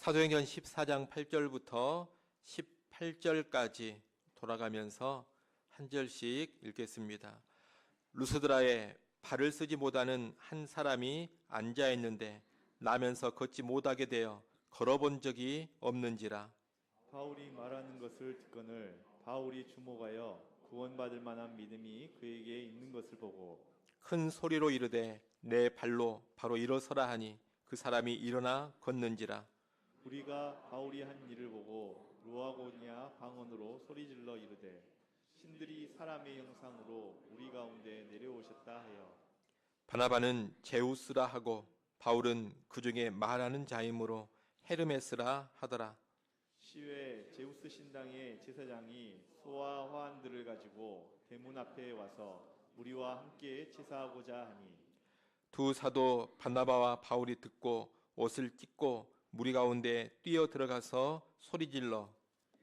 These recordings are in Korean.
사도행전 14장 8절부터 18절까지 돌아가면서 한 절씩 읽겠습니다. 루스드라에 발을 쓰지 못하는 한 사람이 앉아 있는데 나면서 걷지 못하게 되어 걸어본 적이 없는지라. 바울이 말하는 것을 듣거늘 바울이 주목하여 구원받을 만한 믿음이 그에게 있는 것을 보고 큰 소리로 이르되 내 발로 바로 일어서라 하니 그 사람이 일어나 걷는지라. 우리가 바울이 한 일을 보고 루아고니아 방언으로 소리질러 이르되 신들이 사람의 형상으로 우리 가운데 내려오셨다 하여 바나바는 제우스라 하고 바울은 그 중에 말하는 자이므로 헤르메스라 하더라. 시외 제우스 신당의 제사장이 소와 화환들을 가지고 대문 앞에 와서 우리와 함께 제사하고자 하니 두 사도 바나바와 바울이 듣고 옷을 찢고 무리 가운데 뛰어 들어가서 소리질러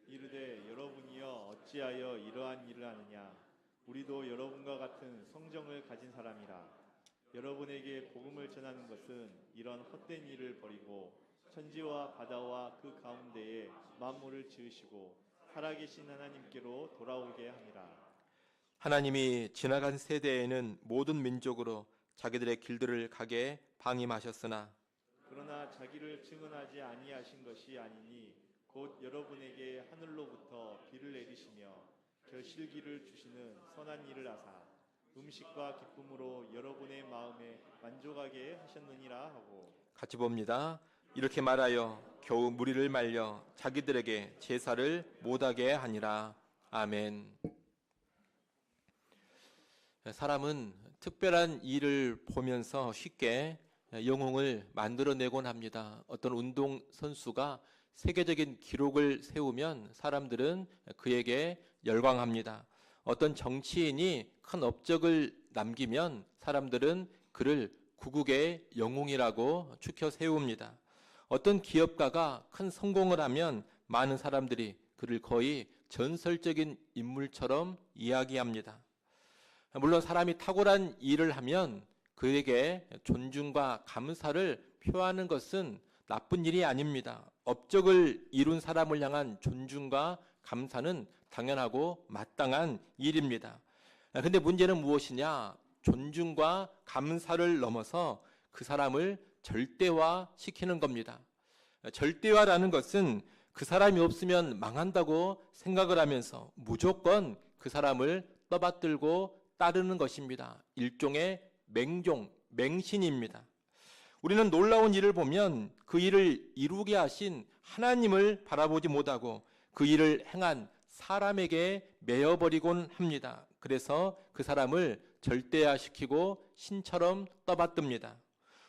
이르되 여러분이여 어찌하여 이러한 일을 하느냐 우리도 여러분과 같은 성정을 가진 사람이라 여러분에게 복음을 전하는 것은 이런 헛된 일을 버리고 천지와 바다와 그 가운데에 만물을 지으시고 살아계신 하나님께로 돌아오게 함이라. 하나님이 지나간 세대에는 모든 민족으로 자기들의 길들을 가게 방임하셨으나 그러나 자기를 증언하지 아니하신 것이 아니니 곧 여러분에게 하늘로부터 비를 내리시며 결실기를 주시는 선한 일을 하사 음식과 기쁨으로 여러분의 마음에 만족하게 하셨느니라 하고 같이 봅니다. 이렇게 말하여 겨우 무리를 말려 자기들에게 제사를 못하게 하니라. 아멘. 사람은 특별한 일을 보면서 쉽게 영웅을 만들어내곤 합니다. 어떤 운동선수가 세계적인 기록을 세우면 사람들은 그에게 열광합니다. 어떤 정치인이 큰 업적을 남기면 사람들은 그를 구국의 영웅이라고 추켜 세웁니다. 어떤 기업가가 큰 성공을 하면 많은 사람들이 그를 거의 전설적인 인물처럼 이야기합니다. 물론 사람이 탁월한 일을 하면 그에게 존중과 감사를 표하는 것은 나쁜 일이 아닙니다. 업적을 이룬 사람을 향한 존중과 감사는 당연하고 마땅한 일입니다. 그런데 문제는 무엇이냐? 존중과 감사를 넘어서 그 사람을 절대화시키는 겁니다. 절대화라는 것은 그 사람이 없으면 망한다고 생각을 하면서 무조건 그 사람을 떠받들고 따르는 것입니다. 일종의 맹종, 맹신입니다. 우리는 놀라운 일을 보면 그 일을 이루게 하신 하나님을 바라보지 못하고 그 일을 행한 사람에게 매여버리곤 합니다. 그래서 그 사람을 절대화시키고 신처럼 떠받듭니다.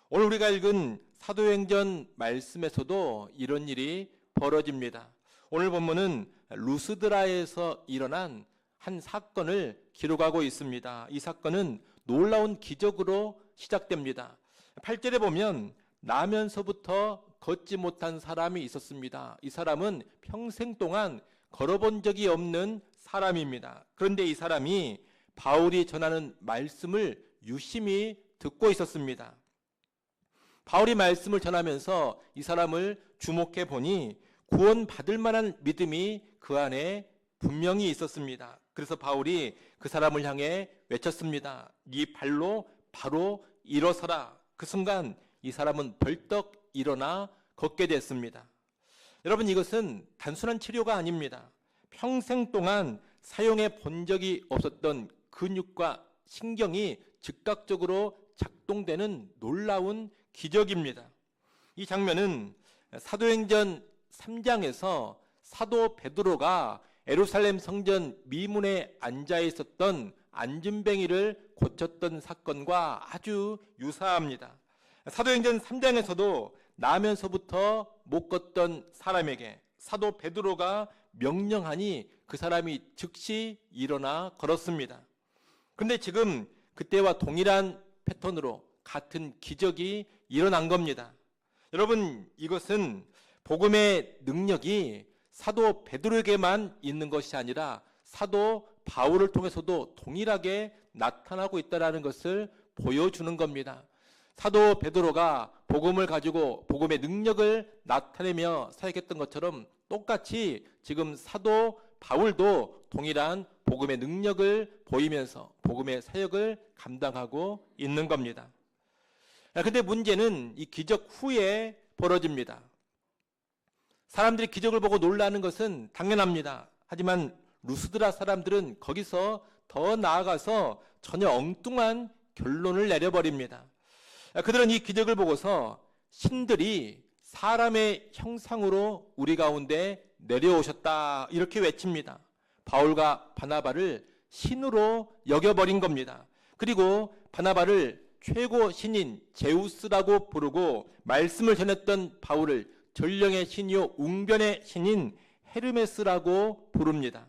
오늘 우리가 읽은 사도행전 말씀에서도 이런 일이 벌어집니다. 오늘 본문은 루스드라에서 일어난 한 사건을 기록하고 있습니다. 이 사건은 놀라운 기적으로 시작됩니다. 8절에 보면 나면서부터 걷지 못한 사람이 있었습니다. 이 사람은 평생 동안 걸어본 적이 없는 사람입니다. 그런데 이 사람이 바울이 전하는 말씀을 유심히 듣고 있었습니다. 바울이 말씀을 전하면서 이 사람을 주목해 보니 구원받을 만한 믿음이 그 안에 분명히 있었습니다. 그래서 바울이 그 사람을 향해 외쳤습니다. 네 발로 바로 일어서라. 그 순간 이 사람은 벌떡 일어나 걷게 됐습니다. 여러분, 이것은 단순한 치료가 아닙니다. 평생 동안 사용해 본 적이 없었던 근육과 신경이 즉각적으로 작동되는 놀라운 기적입니다. 이 장면은 사도행전 3장에서 사도 베드로가 예루살렘 성전 미문에 앉아 있었던 안진뱅이를 고쳤던 사건과 아주 유사합니다. 사도행전 3장에서도 나면서부터 못 걷던 사람에게 사도 베드로가 명령하니 그 사람이 즉시 일어나 걸었습니다. 그런데 지금 그때와 동일한 패턴으로 같은 기적이 일어난 겁니다. 여러분, 이것은 복음의 능력이 사도 베드로에게만 있는 것이 아니라 사도 바울을 통해서도 동일하게 나타나고 있다는 것을 보여주는 겁니다. 사도 베드로가 복음을 가지고 복음의 능력을 나타내며 사역했던 것처럼 똑같이 지금 사도 바울도 동일한 복음의 능력을 보이면서 복음의 사역을 감당하고 있는 겁니다. 그런데 문제는 이 기적 후에 벌어집니다. 사람들이 기적을 보고 놀라는 것은 당연합니다. 하지만 루스드라 사람들은 거기서 더 나아가서 전혀 엉뚱한 결론을 내려버립니다. 그들은 이 기적을 보고서 신들이 사람의 형상으로 우리 가운데 내려오셨다 이렇게 외칩니다. 바울과 바나바를 신으로 여겨버린 겁니다. 그리고 바나바를 최고 신인 제우스라고 부르고 말씀을 전했던 바울을 전령의 신이요 웅변의 신인 헤르메스라고 부릅니다.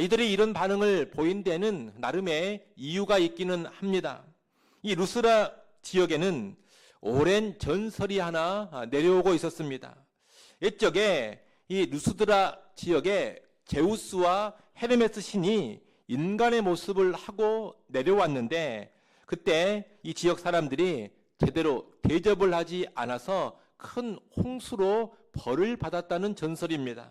이들이 이런 반응을 보인 데는 나름의 이유가 있기는 합니다. 이 루스라 지역에는 오랜 전설이 하나 내려오고 있었습니다. 옛적에 이 루스드라 지역에 제우스와 헤르메스 신이 인간의 모습을 하고 내려왔는데 그때 이 지역 사람들이 제대로 대접을 하지 않아서 큰 홍수로 벌을 받았다는 전설입니다.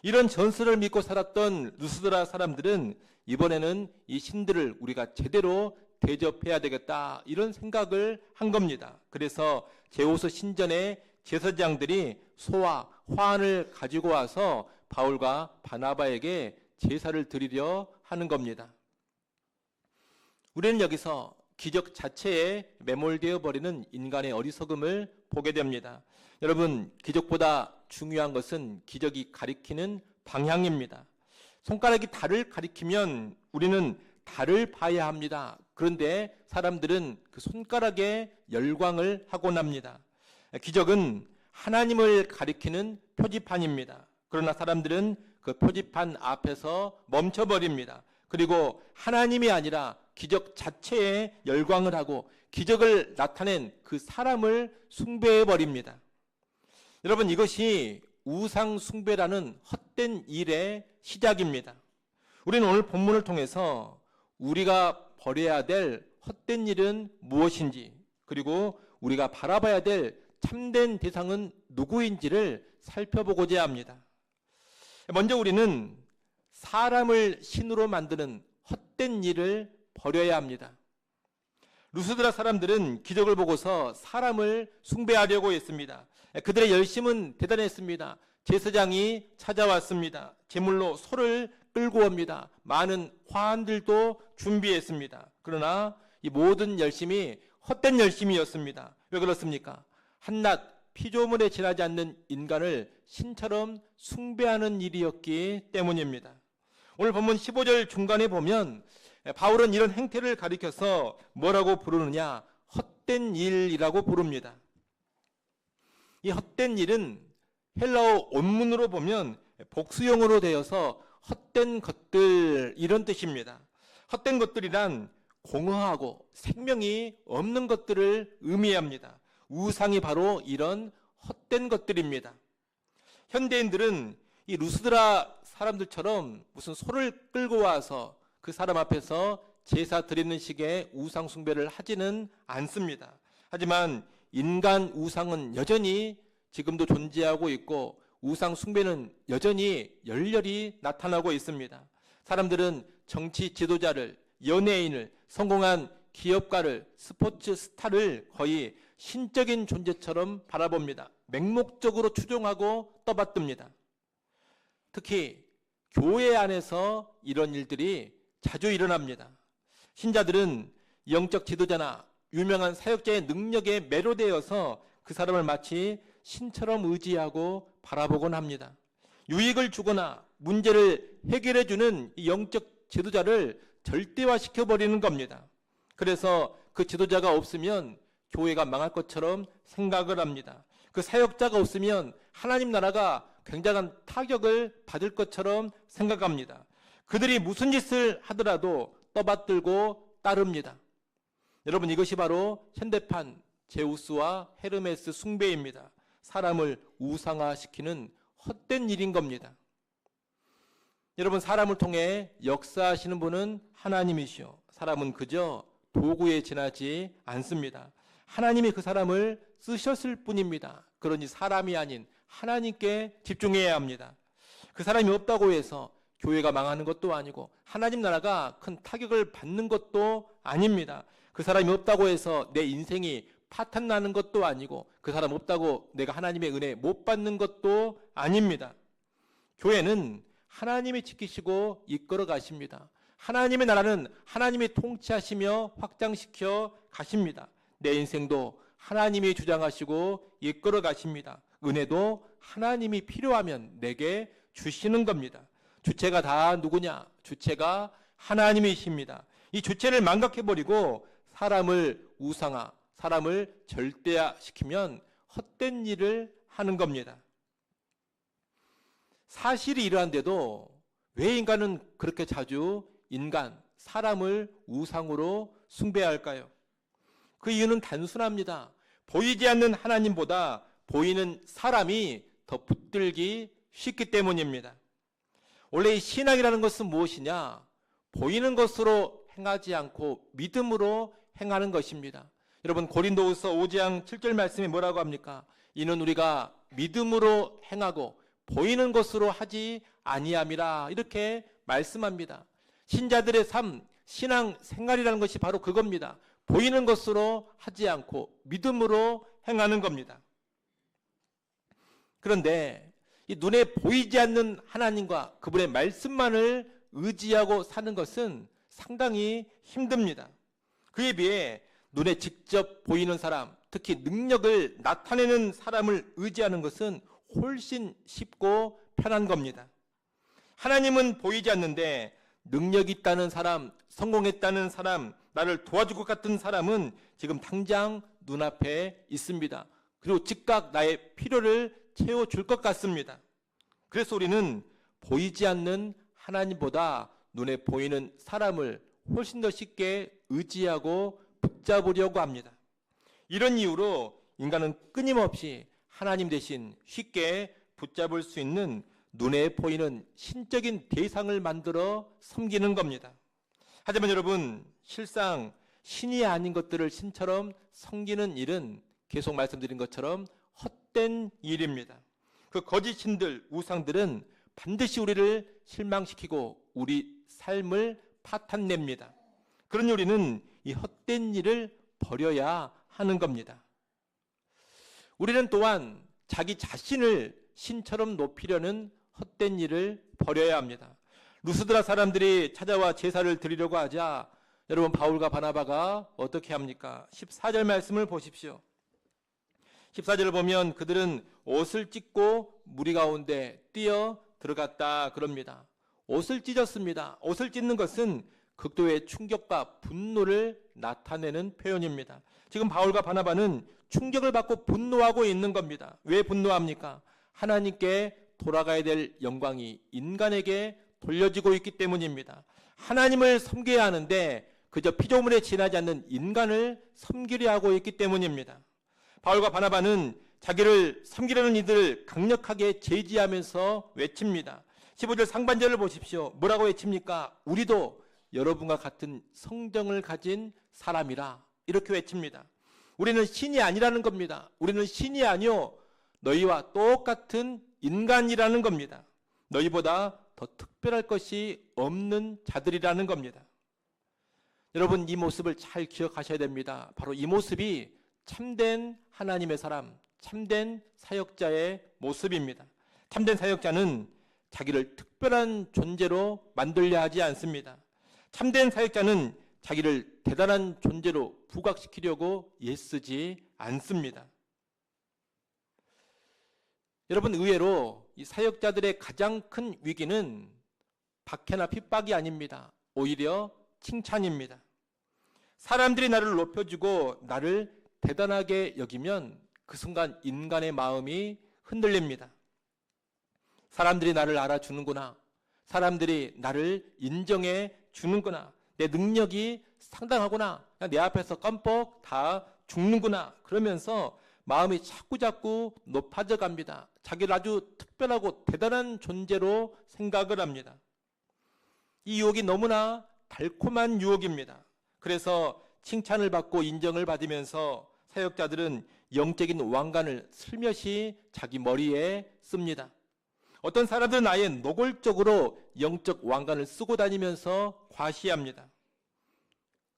이런 전설을 믿고 살았던 루스드라 사람들은 이번에는 이 신들을 우리가 제대로 대접해야 되겠다 이런 생각을 한 겁니다. 그래서 제우스 신전의 제사장들이 소와 화환을 가지고 와서 바울과 바나바에게 제사를 드리려 하는 겁니다. 우리는 여기서 기적 자체에 매몰되어 버리는 인간의 어리석음을 보게 됩니다. 여러분, 기적보다 중요한 것은 기적이 가리키는 방향입니다. 손가락이 달을 가리키면 우리는 달을 봐야 합니다. 그런데 사람들은 그 손가락에 열광을 하곤 합니다. 기적은 하나님을 가리키는 표지판입니다. 그러나 사람들은 그 표지판 앞에서 멈춰버립니다. 그리고 하나님이 아니라 기적 자체에 열광을 하고 기적을 나타낸 그 사람을 숭배해버립니다. 여러분, 이것이 우상 숭배라는 헛된 일의 시작입니다. 우리는 오늘 본문을 통해서 우리가 버려야 될 헛된 일은 무엇인지, 그리고 우리가 바라봐야 될 참된 대상은 누구인지를 살펴보고자 합니다. 먼저 우리는 사람을 신으로 만드는 헛된 일을 버려야 합니다. 루스드라 사람들은 기적을 보고서 사람을 숭배하려고 했습니다. 그들의 열심은 대단했습니다. 제사장이 찾아왔습니다. 제물로 소를 끌고 옵니다. 많은 화환들도 준비했습니다. 그러나 이 모든 열심이 헛된 열심이었습니다. 왜 그렇습니까? 한낱 피조물에 지나지 않는 인간을 신처럼 숭배하는 일이었기 때문입니다. 오늘 본문 15절 중간에 보면 바울은 이런 행태를 가리켜서 뭐라고 부르느냐? 헛된 일이라고 부릅니다. 이 헛된 일은 헬라어 원문으로 보면 복수형으로 되어서 헛된 것들 이런 뜻입니다. 헛된 것들이란 공허하고 생명이 없는 것들을 의미합니다. 우상이 바로 이런 헛된 것들입니다. 현대인들은 이 루스드라 사람들처럼 무슨 소를 끌고 와서 그 사람 앞에서 제사 드리는 식의 우상 숭배를 하지는 않습니다. 하지만 인간 우상은 여전히 지금도 존재하고 있고 우상 숭배는 여전히 열렬히 나타나고 있습니다. 사람들은 정치 지도자를, 연예인을, 성공한 기업가를, 스포츠 스타를 거의 신적인 존재처럼 바라봅니다. 맹목적으로 추종하고 떠받듭니다. 특히 교회 안에서 이런 일들이 자주 일어납니다. 신자들은 영적 지도자나 유명한 사역자의 능력에 매료되어서 그 사람을 마치 신처럼 의지하고 바라보곤 합니다. 유익을 주거나 문제를 해결해주는 이 영적 지도자를 절대화시켜버리는 겁니다. 그래서 그 지도자가 없으면 교회가 망할 것처럼 생각을 합니다. 그 사역자가 없으면 하나님 나라가 굉장한 타격을 받을 것처럼 생각합니다. 그들이 무슨 짓을 하더라도 떠받들고 따릅니다. 여러분, 이것이 바로 현대판 제우스와 헤르메스 숭배입니다. 사람을 우상화시키는 헛된 일인 겁니다. 여러분, 사람을 통해 역사하시는 분은 하나님이시오. 사람은 그저 도구에 지나지 않습니다. 하나님이 그 사람을 쓰셨을 뿐입니다. 그러니 사람이 아닌 하나님께 집중해야 합니다. 그 사람이 없다고 해서 교회가 망하는 것도 아니고 하나님 나라가 큰 타격을 받는 것도 아닙니다. 그 사람이 없다고 해서 내 인생이 파탄 나는 것도 아니고 그 사람 없다고 내가 하나님의 은혜 못 받는 것도 아닙니다. 교회는 하나님이 지키시고 이끌어 가십니다. 하나님의 나라는 하나님이 통치하시며 확장시켜 가십니다. 내 인생도 하나님이 주장하시고 이끌어 가십니다. 은혜도 하나님이 필요하면 내게 주시는 겁니다. 주체가 다 누구냐? 주체가 하나님이십니다. 이 주체를 망각해버리고 사람을 우상화, 사람을 절대화시키면 헛된 일을 하는 겁니다. 사실이 이러한데도 왜 인간은 그렇게 자주 사람을 우상으로 숭배할까요? 그 이유는 단순합니다. 보이지 않는 하나님보다 보이는 사람이 더 붙들기 쉽기 때문입니다. 원래 이 신앙이라는 것은 무엇이냐? 보이는 것으로 행하지 않고 믿음으로 행하는 것입니다. 여러분 고린도후서 5장 7절 말씀에 뭐라고 합니까? 이는 우리가 믿음으로 행하고 보이는 것으로 하지 아니함이라 이렇게 말씀합니다. 신자들의 삶, 신앙 생활이라는 것이 바로 그겁니다. 보이는 것으로 하지 않고 믿음으로 행하는 겁니다. 그런데 이 눈에 보이지 않는 하나님과 그분의 말씀만을 의지하고 사는 것은 상당히 힘듭니다. 그에 비해 눈에 직접 보이는 사람, 특히 능력을 나타내는 사람을 의지하는 것은 훨씬 쉽고 편한 겁니다. 하나님은 보이지 않는데 능력 있다는 사람, 성공했다는 사람, 나를 도와줄 것 같은 사람은 지금 당장 눈앞에 있습니다. 그리고 즉각 나의 필요를 채워줄 것 같습니다. 그래서 우리는 보이지 않는 하나님보다 눈에 보이는 사람을 훨씬 더 쉽게 의지하고 붙잡으려고 합니다. 이런 이유로 인간은 끊임없이 하나님 대신 쉽게 붙잡을 수 있는 눈에 보이는 신적인 대상을 만들어 섬기는 겁니다. 하지만 여러분, 실상 신이 아닌 것들을 신처럼 섬기는 일은 계속 말씀드린 것처럼 헛된 일입니다. 그 거짓 신들, 우상들은 반드시 우리를 실망시키고 우리 삶을 파탄냅니다. 그러니 우리는 이 헛된 일을 버려야 하는 겁니다. 우리는 또한 자기 자신을 신처럼 높이려는 헛된 일을 버려야 합니다. 루스드라 사람들이 찾아와 제사를 드리려고 하자 여러분 바울과 바나바가 어떻게 합니까? 14절 말씀을 보십시오. 14절을 보면 그들은 옷을 찢고 무리 가운데 뛰어 들어갔다 그럽니다. 옷을 찢었습니다. 옷을 찢는 것은 극도의 충격과 분노를 나타내는 표현입니다. 지금 바울과 바나바는 충격을 받고 분노하고 있는 겁니다. 왜 분노합니까? 하나님께 돌아가야 될 영광이 인간에게 돌려지고 있기 때문입니다. 하나님을 섬겨야 하는데 그저 피조물에 지나지 않는 인간을 섬기려 하고 있기 때문입니다. 바울과 바나바는 자기를 섬기려는 이들을 강력하게 제지하면서 외칩니다. 15절 상반절을 보십시오. 뭐라고 외칩니까? 우리도 여러분과 같은 성정을 가진 사람이라 이렇게 외칩니다. 우리는 신이 아니라는 겁니다. 우리는 신이 아니요 너희와 똑같은 인간이라는 겁니다. 너희보다 더 특별할 것이 없는 자들이라는 겁니다. 여러분 이 모습을 잘 기억하셔야 됩니다. 바로 이 모습이 참된 하나님의 사람, 참된 사역자의 모습입니다. 참된 사역자는 자기를 특별한 존재로 만들려 하지 않습니다. 참된 사역자는 자기를 대단한 존재로 부각시키려고 애쓰지 않습니다. 여러분 의외로 이 사역자들의 가장 큰 위기는 박해나 핍박이 아닙니다. 오히려 칭찬입니다. 사람들이 나를 높여주고 나를 대단하게 여기면 그 순간 인간의 마음이 흔들립니다. 사람들이 나를 알아주는구나. 사람들이 나를 인정해 주는구나. 내 능력이 상당하구나. 내 앞에서 껌뻑 다 죽는구나. 그러면서 마음이 자꾸자꾸 높아져 갑니다. 자기를 아주 특별하고 대단한 존재로 생각을 합니다. 이 유혹이 너무나 달콤한 유혹입니다. 그래서 칭찬을 받고 인정을 받으면서 사역자들은 영적인 왕관을 슬며시 자기 머리에 씁니다. 어떤 사람들은 아예 노골적으로 영적 왕관을 쓰고 다니면서 과시합니다.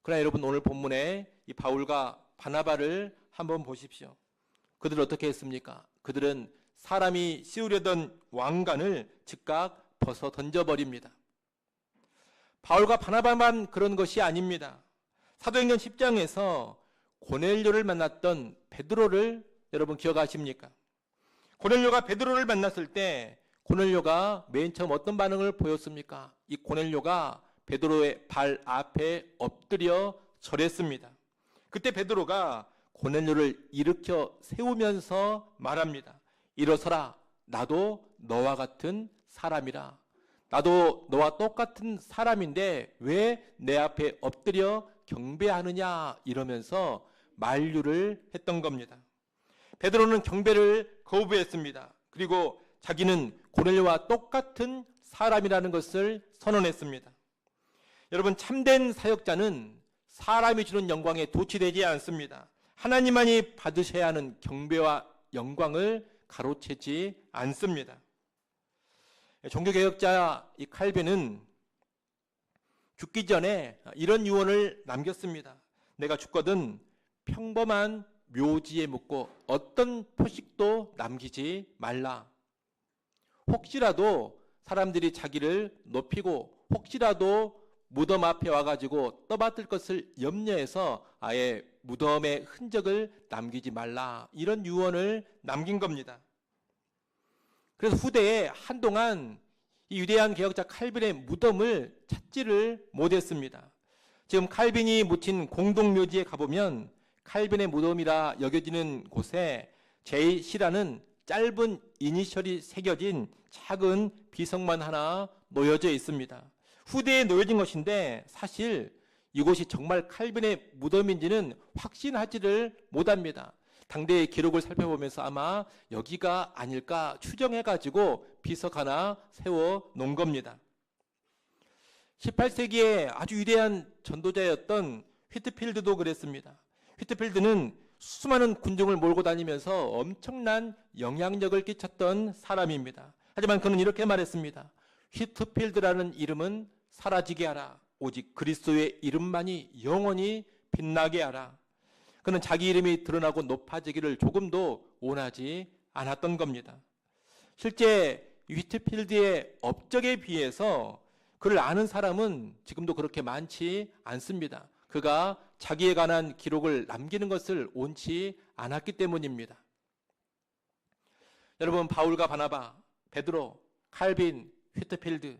그러나 여러분, 오늘 본문에 이 바울과 바나바를 한번 보십시오. 그들은 어떻게 했습니까? 그들은 사람이 씌우려던 왕관을 즉각 벗어 던져버립니다. 바울과 바나바만 그런 것이 아닙니다. 사도행전 10장에서 고넬료를 만났던 베드로를 여러분 기억하십니까? 고넬료가 베드로를 만났을 때 고넬료가 맨 처음 어떤 반응을 보였습니까? 이 고넬료가 베드로의 발 앞에 엎드려 절했습니다. 그때 베드로가 고넬료를 일으켜 세우면서 말합니다. 일어서라, 나도 너와 같은 사람이라. 나도 너와 똑같은 사람인데 왜 내 앞에 엎드려 경배하느냐, 이러면서 만류를 했던 겁니다. 베드로는 경배를 거부했습니다. 그리고 자기는 고넬료와 똑같은 사람이라는 것을 선언했습니다. 여러분, 참된 사역자는 사람이 주는 영광에 도취되지 않습니다. 하나님만이 받으셔야 하는 경배와 영광을 가로채지 않습니다. 종교개혁자 이 칼빈은 죽기 전에 이런 유언을 남겼습니다. 내가 죽거든 평범한 묘지에 묻고 어떤 표식도 남기지 말라. 혹시라도 사람들이 자기를 높이고 혹시라도 무덤 앞에 와가지고 떠받들 것을 염려해서 아예 무덤의 흔적을 남기지 말라, 이런 유언을 남긴 겁니다. 그래서 후대에 한동안 이 위대한 개혁자 칼빈의 무덤을 찾지를 못했습니다. 지금 칼빈이 묻힌 공동묘지에 가보면 칼빈의 무덤이라 여겨지는 곳에 J씨라는 짧은 이니셜이 새겨진 작은 비석만 하나 놓여져 있습니다. 후대에 놓여진 것인데 사실 이곳이 정말 칼빈의 무덤인지는 확신하지를 못합니다. 당대의 기록을 살펴보면서 아마 여기가 아닐까 추정해가지고 비석 하나 세워 놓은 겁니다. 18세기에 아주 위대한 전도자였던 휘트필드도 그랬습니다. 휘트필드는 수많은 군중을 몰고 다니면서 엄청난 영향력을 끼쳤던 사람입니다. 하지만 그는 이렇게 말했습니다. 휘트필드라는 이름은 사라지게 하라. 오직 그리스도의 이름만이 영원히 빛나게 하라. 그는 자기 이름이 드러나고 높아지기를 조금도 원하지 않았던 겁니다. 실제 휘트필드의 업적에 비해서 그를 아는 사람은 지금도 그렇게 많지 않습니다. 그가 자기에 관한 기록을 남기는 것을 원치 않았기 때문입니다. 여러분, 바울과 바나바, 베드로, 칼빈, 휘트필드,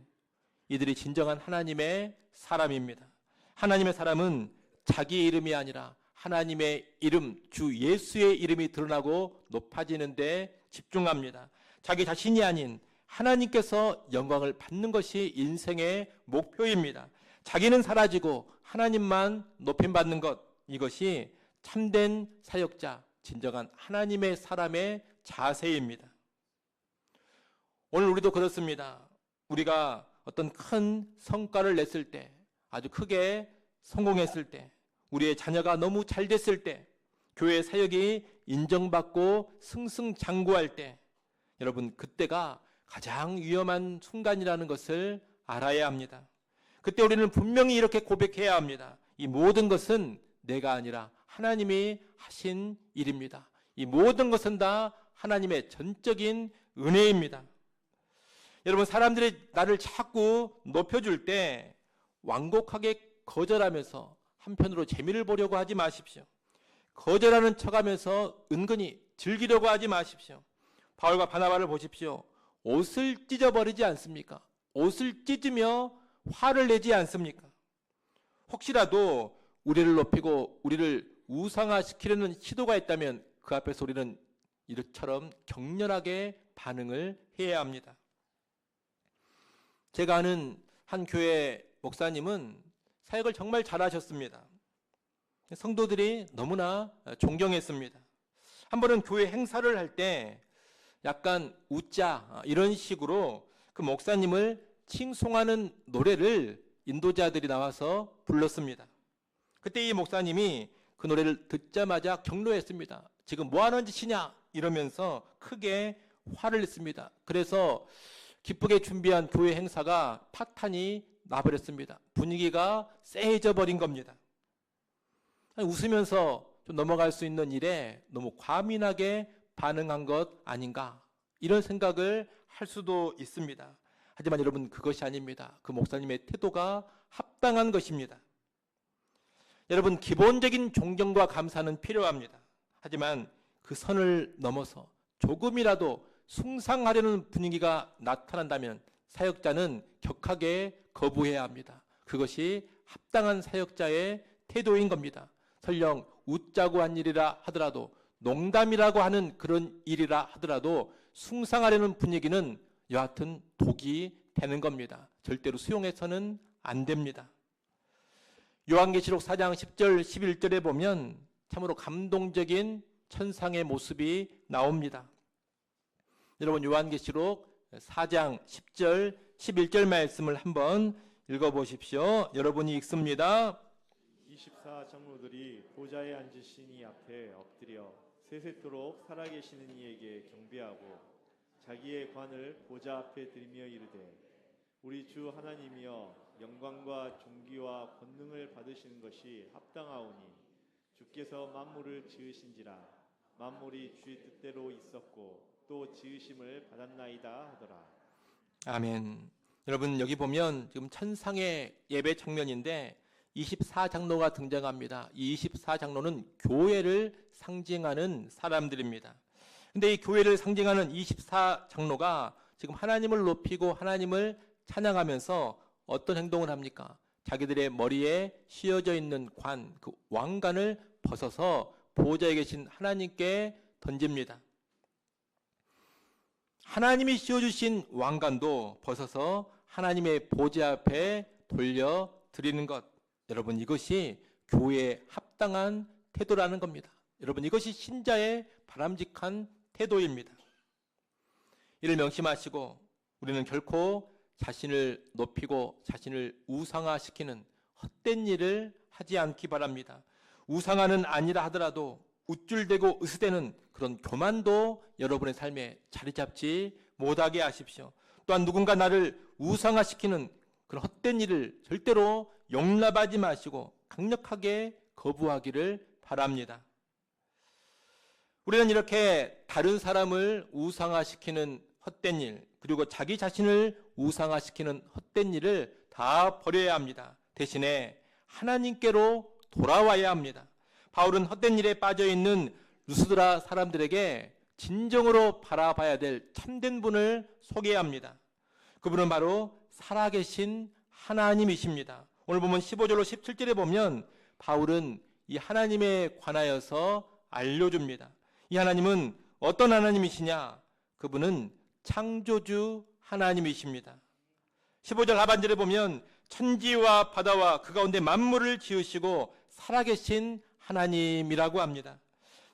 이들이 진정한 하나님의 사람입니다. 하나님의 사람은 자기 이름이 아니라 하나님의 이름, 주 예수의 이름이 드러나고 높아지는 데 집중합니다. 자기 자신이 아닌 하나님께서 영광을 받는 것이 인생의 목표입니다. 자기는 사라지고 하나님만 높임받는 것, 이것이 참된 사역자, 진정한 하나님의 사람의 자세입니다. 오늘 우리도 그렇습니다. 우리가 어떤 큰 성과를 냈을 때, 아주 크게 성공했을 때, 우리의 자녀가 너무 잘 됐을 때, 교회 사역이 인정받고 승승장구할 때, 여러분, 그때가 가장 위험한 순간이라는 것을 알아야 합니다. 그때 우리는 분명히 이렇게 고백해야 합니다. 이 모든 것은 내가 아니라 하나님이 하신 일입니다. 이 모든 것은 다 하나님의 전적인 은혜입니다. 여러분, 사람들이 나를 자꾸 높여줄 때 완곡하게 거절하면서 한편으로 재미를 보려고 하지 마십시오. 거절하는 척하면서 은근히 즐기려고 하지 마십시오. 바울과 바나바를 보십시오. 옷을 찢어버리지 않습니까? 옷을 찢으며 화를 내지 않습니까? 혹시라도 우리를 높이고 우리를 우상화시키려는 시도가 있다면 그 앞에서 우리는 이처럼 격렬하게 반응을 해야 합니다. 제가 아는 한 교회 목사님은 사역을 정말 잘하셨습니다. 성도들이 너무나 존경했습니다. 한 번은 교회 행사를 할 때 약간 웃자 이런 식으로 그 목사님을 칭송하는 노래를 인도자들이 나와서 불렀습니다. 그때 이 목사님이 그 노래를 듣자마자 격노했습니다. 지금 뭐 하는 짓이냐 이러면서 크게 화를 냈습니다. 그래서 기쁘게 준비한 교회 행사가 파탄이 나버렸습니다. 분위기가 쎄해져 버린 겁니다. 웃으면서 좀 넘어갈 수 있는 일에 너무 과민하게 반응한 것 아닌가, 이런 생각을 할 수도 있습니다. 하지만 여러분, 그것이 아닙니다. 그 목사님의 태도가 합당한 것입니다. 여러분, 기본적인 존경과 감사는 필요합니다. 하지만 그 선을 넘어서 조금이라도 숭상하려는 분위기가 나타난다면 사역자는 격하게 거부해야 합니다. 그것이 합당한 사역자의 태도인 겁니다. 설령 웃자고 한 일이라 하더라도, 농담이라고 하는 그런 일이라 하더라도 숭상하려는 분위기는 여하튼 독이 되는 겁니다. 절대로 수용해서는 안 됩니다. 요한계시록 4장 10절 11절에 보면 참으로 감동적인 천상의 모습이 나옵니다. 여러분, 요한계시록 4장 10절 11절 말씀을 한번 읽어보십시오. 여러분이 읽습니다. 24장로들이 보좌에 앉으신 이 앞에 엎드려 세세토록 살아계시는 이에게 경배하고 자기의 관을 보좌 앞에 들이며 이르되, 우리 주 하나님이여, 영광과 존귀와 권능을 받으시는 것이 합당하오니 주께서 만물을 지으신지라 만물이 주의 뜻대로 있었고 또 지으심을 받았나이다 하더라. 아멘. 여러분, 여기 보면 지금 천상의 예배 장면인데 24장로가 등장합니다. 이 24장로는 교회를 상징하는 사람들입니다. 근데 이 교회를 상징하는 24장로가 지금 하나님을 높이고 하나님을 찬양하면서 어떤 행동을 합니까? 자기들의 머리에 씌어져 있는 관, 그 왕관을 벗어서 보좌에 계신 하나님께 던집니다. 하나님이 씌워주신 왕관도 벗어서 하나님의 보좌 앞에 돌려드리는 것, 여러분, 이것이 교회의 합당한 태도라는 겁니다. 여러분, 이것이 신자의 바람직한 태도입니다. 이를 명심하시고 우리는 결코 자신을 높이고 자신을 우상화시키는 헛된 일을 하지 않기 바랍니다. 우상화는 아니라 하더라도 우쭐대고 으스대는 그런 교만도 여러분의 삶에 자리 잡지 못하게 하십시오. 또한 누군가 나를 우상화시키는 그런 헛된 일을 절대로 용납하지 마시고 강력하게 거부하기를 바랍니다. 우리는 이렇게 다른 사람을 우상화시키는 헛된 일, 그리고 자기 자신을 우상화시키는 헛된 일을 다 버려야 합니다. 대신에 하나님께로 돌아와야 합니다. 바울은 헛된 일에 빠져있는 루스드라 사람들에게 진정으로 바라봐야 될 참된 분을 소개합니다. 그분은 바로 살아계신 하나님이십니다. 오늘 보면 15절로 17절에 보면 바울은 이 하나님에 관하여서 알려줍니다. 이 하나님은 어떤 하나님이시냐? 그분은 창조주 하나님이십니다. 15절 하반절에 보면 천지와 바다와 그 가운데 만물을 지으시고 살아계신 하나님이라고 합니다.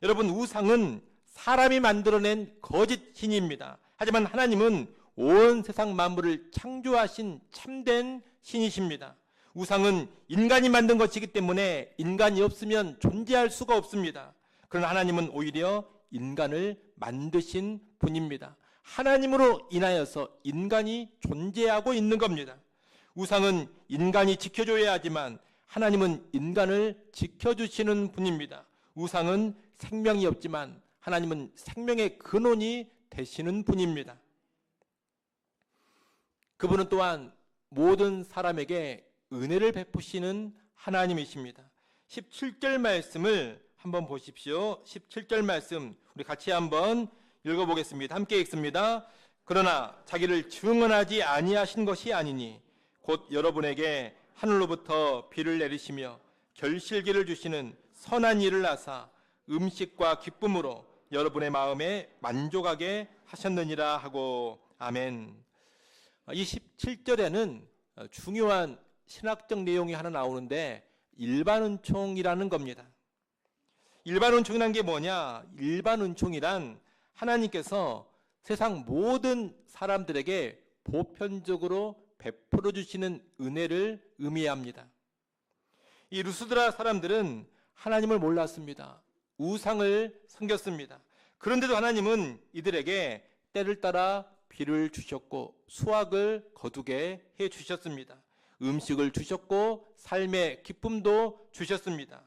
여러분, 우상은 사람이 만들어낸 거짓 신입니다. 하지만 하나님은 온 세상 만물을 창조하신 참된 신이십니다. 우상은 인간이 만든 것이기 때문에 인간이 없으면 존재할 수가 없습니다. 그러나 하나님은 오히려 인간을 만드신 분입니다. 하나님으로 인하여서 인간이 존재하고 있는 겁니다. 우상은 인간이 지켜줘야 하지만 하나님은 인간을 지켜주시는 분입니다. 우상은 생명이 없지만 하나님은 생명의 근원이 되시는 분입니다. 그분은 또한 모든 사람에게 은혜를 베푸시는 하나님이십니다. 17절 말씀을 한번 보십시오. 17절 말씀 우리 같이 한번 읽어보겠습니다. 함께 읽습니다. 그러나 자기를 증언하지 아니하신 것이 아니니 곧 여러분에게 하늘로부터 비를 내리시며 결실기를 주시는 선한 일을 하사 음식과 기쁨으로 여러분의 마음에 만족하게 하셨느니라 하고. 아멘. 이 17절에는 중요한 신학적 내용이 하나 나오는데 일반은총이라는 겁니다. 일반은총이라는 게 뭐냐? 일반은총이란 하나님께서 세상 모든 사람들에게 보편적으로 베풀어 주시는 은혜를 의미합니다. 이 루스드라 사람들은 하나님을 몰랐습니다. 우상을 섬겼습니다. 그런데도 하나님은 이들에게 때를 따라 비를 주셨고 수확을 거두게 해 주셨습니다. 음식을 주셨고 삶의 기쁨도 주셨습니다.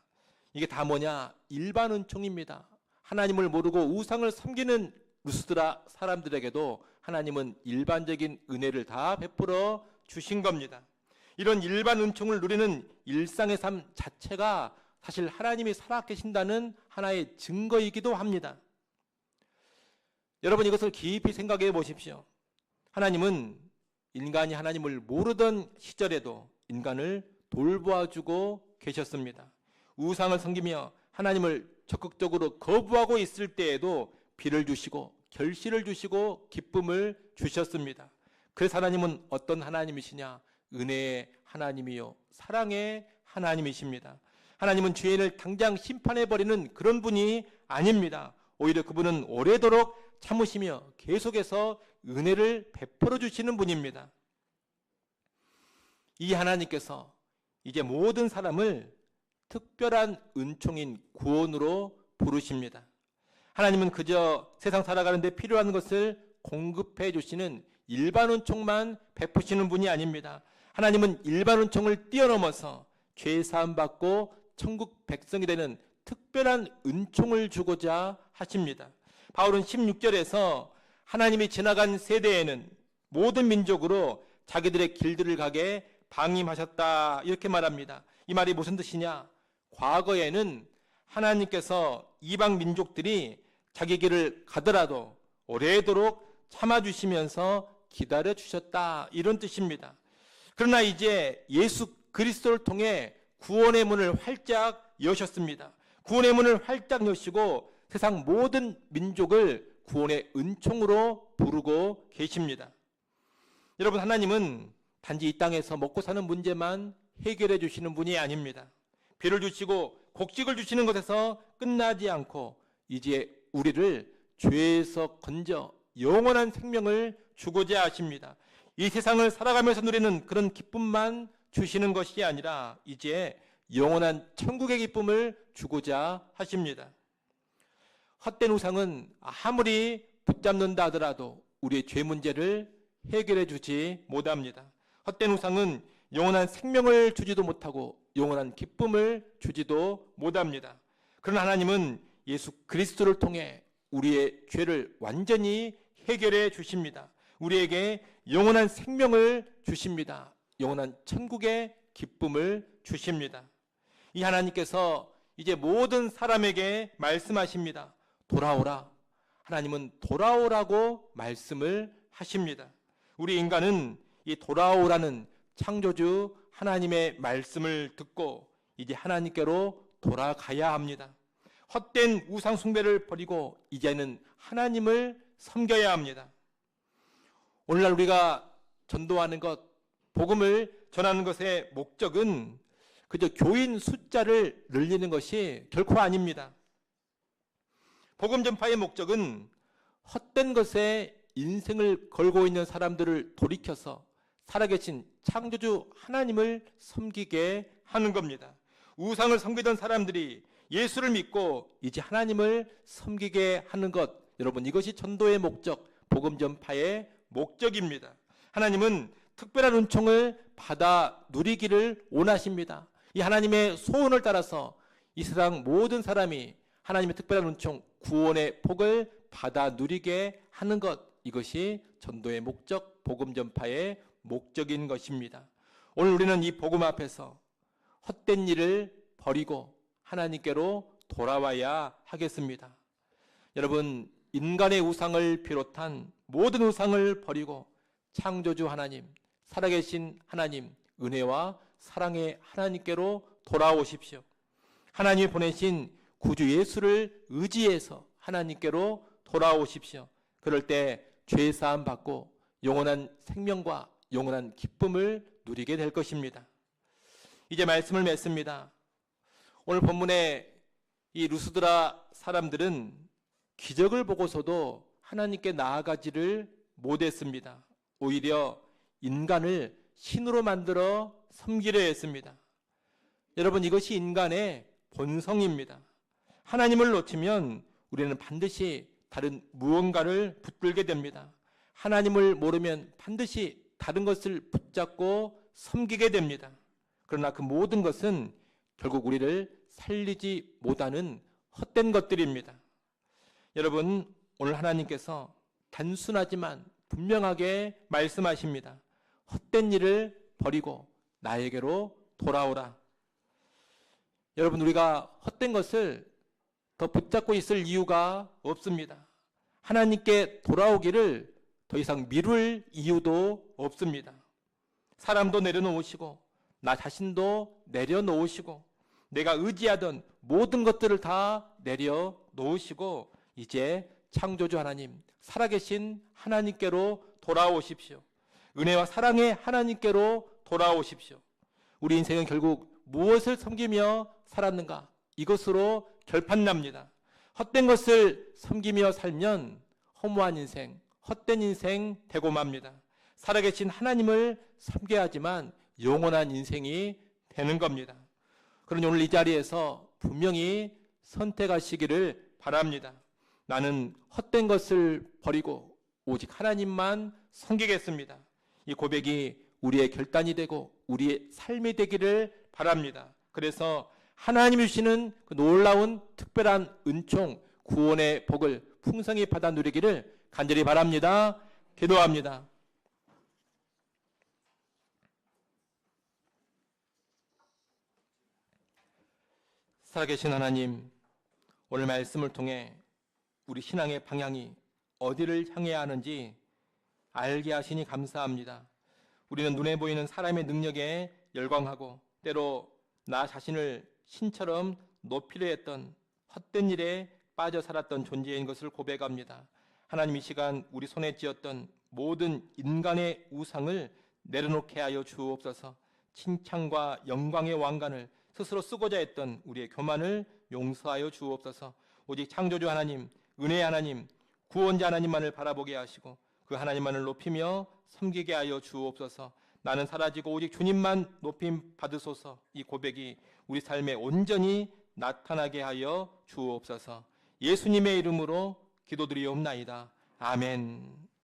이게 다 뭐냐? 일반 은총입니다. 하나님을 모르고 우상을 섬기는 루스드라 사람들에게도 하나님은 일반적인 은혜를 다 베풀어 주신 겁니다. 이런 일반 은총을 누리는 일상의 삶 자체가 사실 하나님이 살아계신다는 하나의 증거이기도 합니다. 여러분, 이것을 깊이 생각해 보십시오. 하나님은 인간이 하나님을 모르던 시절에도 인간을 돌보아주고 계셨습니다. 우상을 섬기며 하나님을 적극적으로 거부하고 있을 때에도 비를 주시고 결실을 주시고 기쁨을 주셨습니다. 그래서 하나님은 어떤 하나님이시냐? 은혜의 하나님이요 사랑의 하나님이십니다. 하나님은 죄인을 당장 심판해버리는 그런 분이 아닙니다. 오히려 그분은 오래도록 참으시며 계속해서 은혜를 베풀어 주시는 분입니다. 이 하나님께서 이제 모든 사람을 특별한 은총인 구원으로 부르십니다. 하나님은 그저 세상 살아가는 데 필요한 것을 공급해 주시는 일반 은총만 베푸시는 분이 아닙니다. 하나님은 일반 은총을 뛰어넘어서 죄 사함 받고 천국 백성이 되는 특별한 은총을 주고자 하십니다. 바울은 16절에서 하나님이 지나간 세대에는 모든 민족으로 자기들의 길들을 가게 방임하셨다 이렇게 말합니다. 이 말이 무슨 뜻이냐? 과거에는 하나님께서 이방 민족들이 자기 길을 가더라도 오래도록 참아주시면서 기다려주셨다 이런 뜻입니다. 그러나 이제 예수 그리스도를 통해 구원의 문을 활짝 여셨습니다. 구원의 문을 활짝 여시고 세상 모든 민족을 구원의 은총으로 부르고 계십니다. 여러분, 하나님은 단지 이 땅에서 먹고 사는 문제만 해결해 주시는 분이 아닙니다. 비를 주시고 곡식을 주시는 것에서 끝나지 않고 이제 우리를 죄에서 건져 영원한 생명을 주고자 하십니다. 이 세상을 살아가면서 누리는 그런 기쁨만 주시는 것이 아니라 이제 영원한 천국의 기쁨을 주고자 하십니다. 헛된 우상은 아무리 붙잡는다 하더라도 우리의 죄 문제를 해결해 주지 못합니다. 헛된 우상은 영원한 생명을 주지도 못하고 영원한 기쁨을 주지도 못합니다. 그러나 하나님은 예수 그리스도를 통해 우리의 죄를 완전히 해결해 주십니다. 우리에게 영원한 생명을 주십니다. 영원한 천국의 기쁨을 주십니다. 이 하나님께서 이제 모든 사람에게 말씀하십니다. 돌아오라. 하나님은 돌아오라고 말씀을 하십니다. 우리 인간은 이 돌아오라는 창조주 하나님의 말씀을 듣고 이제 하나님께로 돌아가야 합니다. 헛된 우상 숭배를 버리고 이제는 하나님을 섬겨야 합니다. 오늘날 우리가 전도하는 것, 복음을 전하는 것의 목적은 그저 교인 숫자를 늘리는 것이 결코 아닙니다. 복음 전파의 목적은 헛된 것에 인생을 걸고 있는 사람들을 돌이켜서 살아계신 창조주 하나님을 섬기게 하는 겁니다. 우상을 섬기던 사람들이 예수를 믿고 이제 하나님을 섬기게 하는 것, 여러분, 이것이 전도의 목적, 복음 전파의 목적입니다. 하나님은 특별한 은총을 받아 누리기를 원하십니다. 이 하나님의 소원을 따라서 이 세상 모든 사람이 하나님의 특별한 은총, 구원의 복을 받아 누리게 하는 것, 이것이 전도의 목적, 복음 전파의 목적인 것입니다. 오늘 우리는 이 복음 앞에서 헛된 일을 버리고 하나님께로 돌아와야 하겠습니다. 여러분, 인간의 우상을 비롯한 모든 우상을 버리고 창조주 하나님, 살아계신 하나님, 은혜와 사랑의 하나님께로 돌아오십시오. 하나님이 보내신 구주 예수를 의지해서 하나님께로 돌아오십시오. 그럴 때 죄 사함 받고 영원한 생명과 영원한 기쁨을 누리게 될 것입니다. 이제 말씀을 맺습니다. 오늘 본문에 이 루스드라 사람들은 기적을 보고서도 하나님께 나아가지를 못했습니다. 오히려 인간을 신으로 만들어 섬기려 했습니다. 여러분, 이것이 인간의 본성입니다. 하나님을 놓치면 우리는 반드시 다른 무언가를 붙들게 됩니다. 하나님을 모르면 반드시 다른 것을 붙잡고 섬기게 됩니다. 그러나 그 모든 것은 결국 우리를 살리지 못하는 헛된 것들입니다. 여러분, 오늘 하나님께서 단순하지만 분명하게 말씀하십니다. 헛된 일을 버리고 나에게로 돌아오라. 여러분, 우리가 헛된 것을 더 붙잡고 있을 이유가 없습니다. 하나님께 돌아오기를 더 이상 미룰 이유도 없습니다. 사람도 내려놓으시고 나 자신도 내려놓으시고 내가 의지하던 모든 것들을 다 내려놓으시고 이제 창조주 하나님, 살아계신 하나님께로 돌아오십시오. 은혜와 사랑의 하나님께로 돌아오십시오. 우리 인생은 결국 무엇을 섬기며 살았는가? 이것으로 결판납니다. 헛된 것을 섬기며 살면 허무한 인생, 헛된 인생 되고 맙니다. 살아계신 하나님을 섬겨야 하지만 영원한 인생이 되는 겁니다. 그러니 오늘 이 자리에서 분명히 선택하시기를 바랍니다. 나는 헛된 것을 버리고 오직 하나님만 섬기겠습니다. 이 고백이 우리의 결단이 되고 우리의 삶이 되기를 바랍니다. 그래서 하나님이 주시는 그 놀라운 특별한 은총, 구원의 복을 풍성히 받아 누리기를 간절히 바랍니다. 기도합니다. 살아계신 하나님, 오늘 말씀을 통해 우리 신앙의 방향이 어디를 향해야 하는지 알게 하시니 감사합니다. 우리는 눈에 보이는 사람의 능력에 열광하고 때로 나 자신을 신처럼 높이려 했던 헛된 일에 빠져 살았던 존재인 것을 고백합니다. 하나님, 이 시간 우리 손에 쥐었던 모든 인간의 우상을 내려놓게 하여 주옵소서. 칭찬과 영광의 왕관을 스스로 쓰고자 했던 우리의 교만을 용서하여 주옵소서. 오직 창조주 하나님, 은혜의 하나님, 구원자 하나님만을 바라보게 하시고 그 하나님만을 높이며 섬기게 하여 주옵소서. 나는 사라지고 오직 주님만 높임 받으소서. 이 고백이 우리 삶에 온전히 나타나게 하여 주옵소서. 예수님의 이름으로 기도드리옵나이다. 아멘.